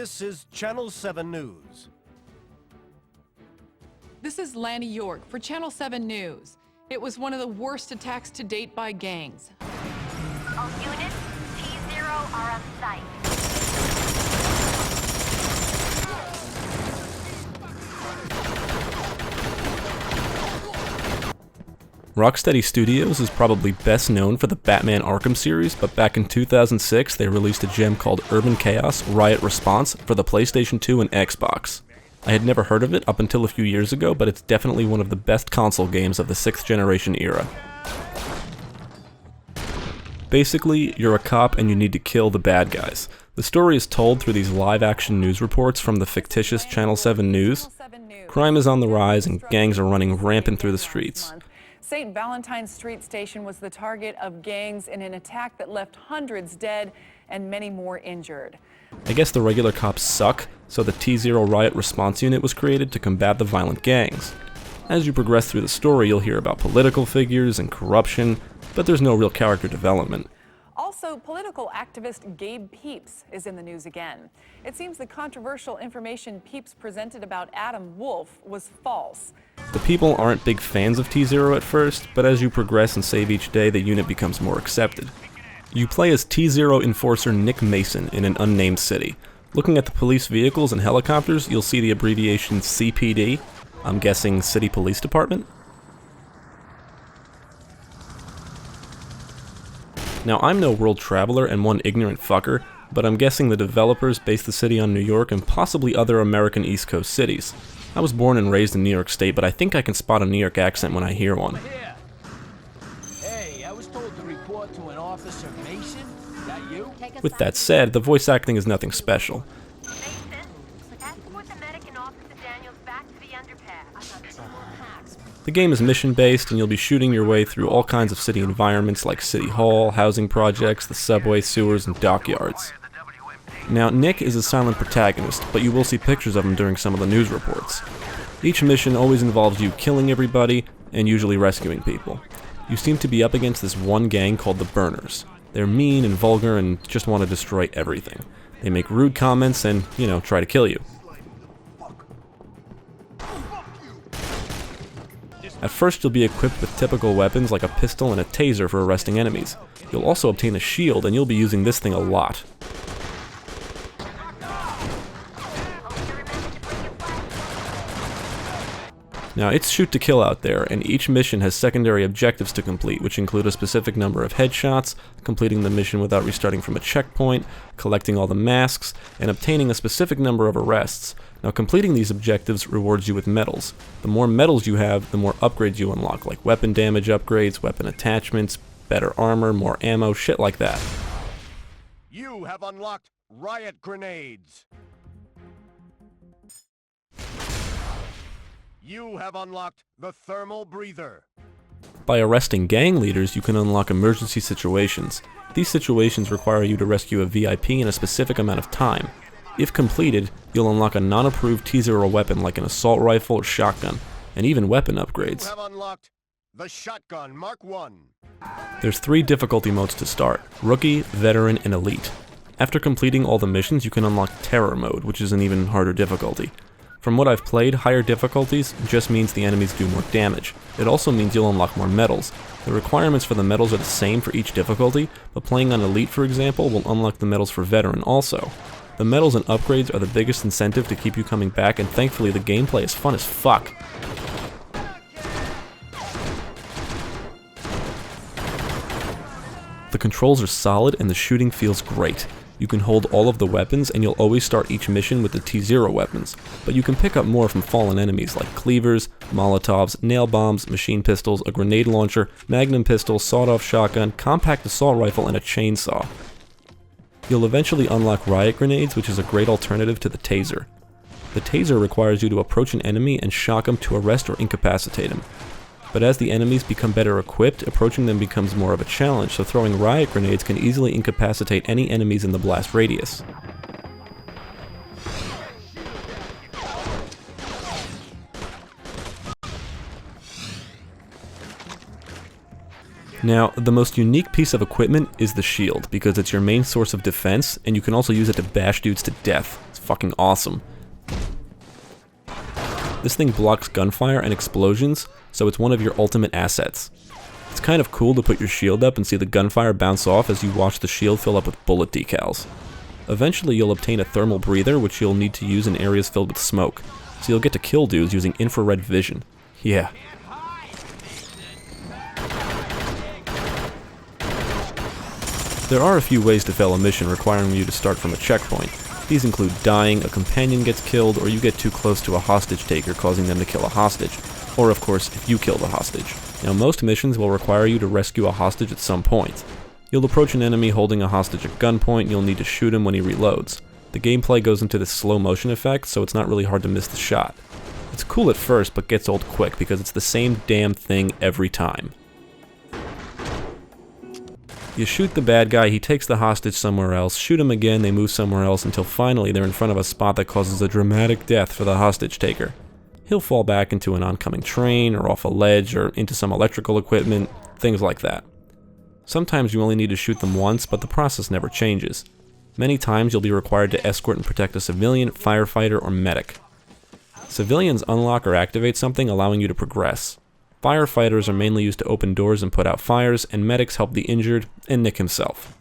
This is Channel 7 News. This is Lanny York for Channel 7 News. It was one of the worst attacks to date by gangs. All units, T0 are on site. Rocksteady Studios is probably best known for the Batman Arkham series, but back in 2006 they released a gem called Urban Chaos Riot Response for the PlayStation 2 and Xbox. I had never heard of it up until a few years ago, but it's definitely one of the best console games of the 6th generation era. Basically, you're a cop and you need to kill the bad guys. The story is told through these live-action news reports from the fictitious Channel 7 News. Crime is on the rise and gangs are running rampant through the streets. St. Valentine's Street Station was the target of gangs in an attack that left hundreds dead and many more injured. I guess the regular cops suck, so the T0 Riot Response Unit was created to combat the violent gangs. As you progress through the story, you'll hear about political figures and corruption, but there's no real character development. Also, political activist Gabe Peeps is in the news again. It seems the controversial information Peeps presented about Adam Wolf was false. The people aren't big fans of T0 at first, but as you progress and save each day, the unit becomes more accepted. You play as T0 enforcer Nick Mason in an unnamed city. Looking at the police vehicles and helicopters, you'll see the abbreviation CPD. I'm guessing City Police Department? Now, I'm no world traveler and one ignorant fucker, but I'm guessing the developers based the city on New York and possibly other American East Coast cities. I was born and raised in New York State, but I think I can spot a New York accent when I hear one. Hey, I was told to report to an Officer Mason. That you? With that said, the voice acting is nothing special. Mason, escort the medic and Officer Daniels back to the underpass. The game is mission-based, and you'll be shooting your way through all kinds of city environments like City Hall, housing projects, the subway, sewers, and dockyards. Now, Nick is a silent protagonist, but you will see pictures of him during some of the news reports. Each mission always involves you killing everybody, and usually rescuing people. You seem to be up against this one gang called the Burners. They're mean and vulgar and just want to destroy everything. They make rude comments and, try to kill you. At first, you'll be equipped with typical weapons like a pistol and a taser for arresting enemies. You'll also obtain a shield, and you'll be using this thing a lot. Now, it's shoot to kill out there, and each mission has secondary objectives to complete, which include a specific number of headshots, completing the mission without restarting from a checkpoint, collecting all the masks, and obtaining a specific number of arrests. Now, completing these objectives rewards you with medals. The more medals you have, the more upgrades you unlock, like weapon damage upgrades, weapon attachments, better armor, more ammo, shit like that. You have unlocked riot grenades. You have unlocked the thermal breather. By arresting gang leaders, you can unlock emergency situations. These situations require you to rescue a VIP in a specific amount of time. If completed, you'll unlock a non-approved T0 weapon like an assault rifle or shotgun, and even weapon upgrades. You have unlocked the shotgun Mark 1. There's 3 difficulty modes to start: Rookie, Veteran, and Elite. After completing all the missions, you can unlock Terror mode, which is an even harder difficulty. From what I've played, higher difficulties just means the enemies do more damage. It also means you'll unlock more medals. The requirements for the medals are the same for each difficulty, but playing on Elite, for example, will unlock the medals for Veteran also. The medals and upgrades are the biggest incentive to keep you coming back, and thankfully the gameplay is fun as fuck. The controls are solid and the shooting feels great. You can hold all of the weapons and you'll always start each mission with the T0 weapons, but you can pick up more from fallen enemies like cleavers, molotovs, nail bombs, machine pistols, a grenade launcher, magnum pistol, sawed-off shotgun, compact assault rifle, and a chainsaw. You'll eventually unlock riot grenades, which is a great alternative to the taser. The taser requires you to approach an enemy and shock him to arrest or incapacitate him. But as the enemies become better equipped, approaching them becomes more of a challenge, so throwing riot grenades can easily incapacitate any enemies in the blast radius. Now, the most unique piece of equipment is the shield, because it's your main source of defense, and you can also use it to bash dudes to death. It's fucking awesome. This thing blocks gunfire and explosions, so it's one of your ultimate assets. It's kind of cool to put your shield up and see the gunfire bounce off as you watch the shield fill up with bullet decals. Eventually you'll obtain a thermal breather, which you'll need to use in areas filled with smoke, so you'll get to kill dudes using infrared vision. Yeah. There are a few ways to fail a mission requiring you to start from a checkpoint. These include dying, a companion gets killed, or you get too close to a hostage taker causing them to kill a hostage. Or of course, if you kill the hostage. Now most missions will require you to rescue a hostage at some point. You'll approach an enemy holding a hostage at gunpoint and you'll need to shoot him when he reloads. The gameplay goes into this slow motion effect, so it's not really hard to miss the shot. It's cool at first, but gets old quick because it's the same damn thing every time. You shoot the bad guy, he takes the hostage somewhere else, shoot him again, they move somewhere else until finally they're in front of a spot that causes a dramatic death for the hostage taker. He'll fall back into an oncoming train, or off a ledge, or into some electrical equipment, things like that. Sometimes you only need to shoot them once, but the process never changes. Many times you'll be required to escort and protect a civilian, firefighter, or medic. Civilians unlock or activate something, allowing you to progress. Firefighters are mainly used to open doors and put out fires, and medics help the injured and Nick himself.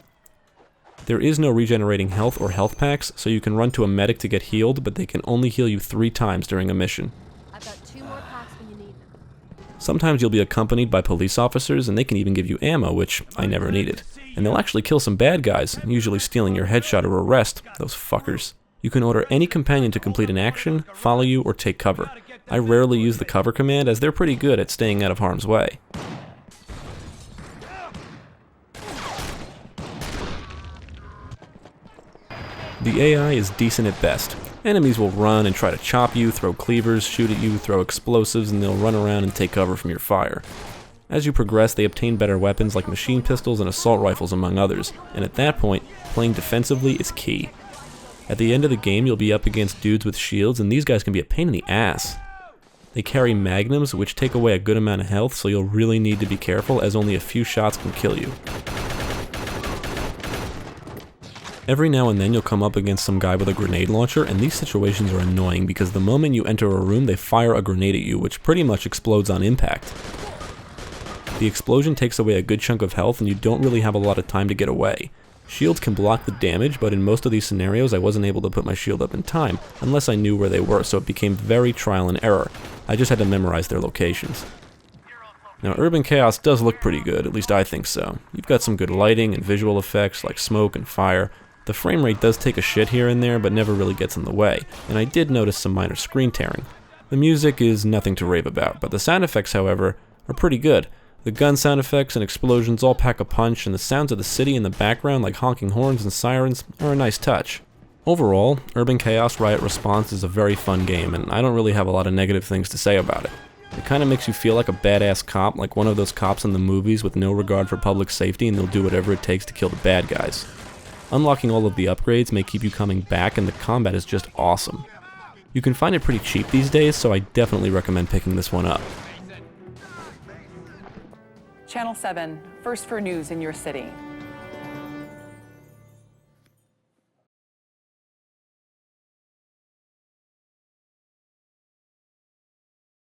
There is no regenerating health or health packs, so you can run to a medic to get healed, but they can only heal you 3 times during a mission. I've got 2 more packs when you need them. Sometimes you'll be accompanied by police officers, and they can even give you ammo, which I never needed. And they'll actually kill some bad guys, usually stealing your headshot or arrest, those fuckers. You can order any companion to complete an action, follow you, or take cover. I rarely use the cover command as they're pretty good at staying out of harm's way. The AI is decent at best. Enemies will run and try to chop you, throw cleavers, shoot at you, throw explosives, and they'll run around and take cover from your fire. As you progress, they obtain better weapons like machine pistols and assault rifles among others, and at that point, playing defensively is key. At the end of the game, you'll be up against dudes with shields, and these guys can be a pain in the ass. They carry magnums, which take away a good amount of health, so you'll really need to be careful as only a few shots can kill you. Every now and then you'll come up against some guy with a grenade launcher, and these situations are annoying because the moment you enter a room, they fire a grenade at you, which pretty much explodes on impact. The explosion takes away a good chunk of health, and you don't really have a lot of time to get away. Shields can block the damage, but in most of these scenarios I wasn't able to put my shield up in time, unless I knew where they were, so it became very trial and error. I just had to memorize their locations. Now Urban Chaos does look pretty good, at least I think so. You've got some good lighting and visual effects like smoke and fire. The frame rate does take a shit here and there, but never really gets in the way, and I did notice some minor screen tearing. The music is nothing to rave about, but the sound effects, however, are pretty good. The gun sound effects and explosions all pack a punch, and the sounds of the city in the background like honking horns and sirens are a nice touch. Overall, Urban Chaos Riot Response is a very fun game, and I don't really have a lot of negative things to say about it. It kinda makes you feel like a badass cop, like one of those cops in the movies with no regard for public safety, and they'll do whatever it takes to kill the bad guys. Unlocking all of the upgrades may keep you coming back, and the combat is just awesome. You can find it pretty cheap these days, so I definitely recommend picking this one up. Channel 7, first for news in your city.